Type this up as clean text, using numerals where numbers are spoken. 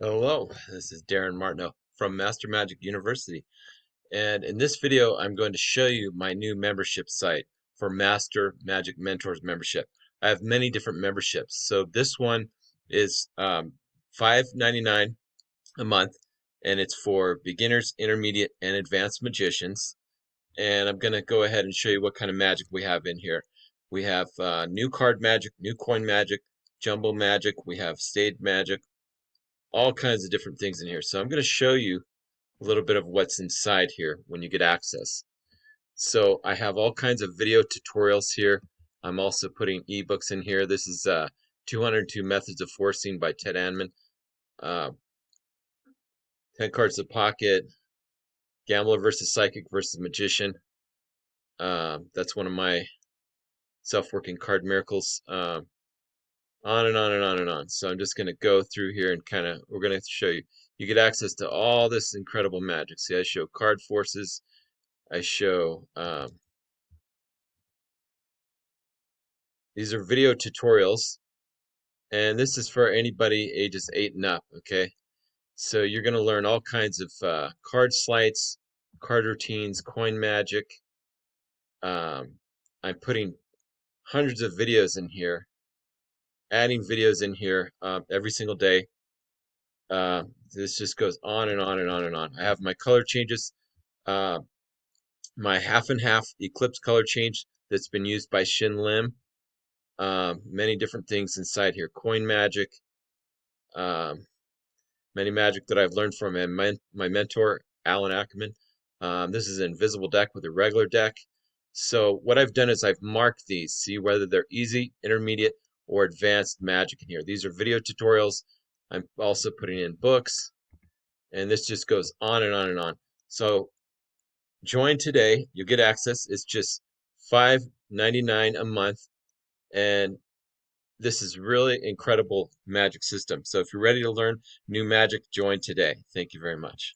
Hello, this is Darren Martineau from Master Magic University, and in this video I'm going to show you my new membership site for Master Magic Mentors membership. I have many different memberships, so this one is $5.99 a month, and it's for beginners, intermediate, and advanced magicians. And I'm going to go ahead and show you what kind of magic we have in here. We have new card magic, new coin magic, jumbo magic, we have stage magic, all kinds of different things in here. So I'm going to show you a little bit of what's inside here when you get access. So I have all kinds of video tutorials here. I'm also putting ebooks in here. This is 202 Methods of Forcing by Ted Anman. 10 Cards of Pocket, Gambler versus Psychic versus Magician. That's one of my self-working card miracles. On and on and on and on. So I'm just going to go through here and we're going to show you. You get access to all this incredible magic. See, I show card forces. I show, these are video tutorials. And this is for anybody ages 8 and up, okay? So you're going to learn all kinds of card sleights, card routines, coin magic. I'm putting hundreds of videos in here, adding videos in here every single day. This just goes on and on and on and on. I have my color changes, uh, my half and half eclipse color change that's been used by Shin Lim. Many different things inside here. Coin magic, um, many magic that I've learned from my mentor, Alan Ackerman. This is an invisible deck with a regular deck. So what I've done is I've marked these, see whether they're easy, intermediate, or advanced magic in here. These are video tutorials. I'm also putting in books, and this just goes on and on and on. So join today. You'll get access. It's just $5.99 a month, and this is really incredible magic system. So if you're ready to learn new magic, join today. Thank you very much.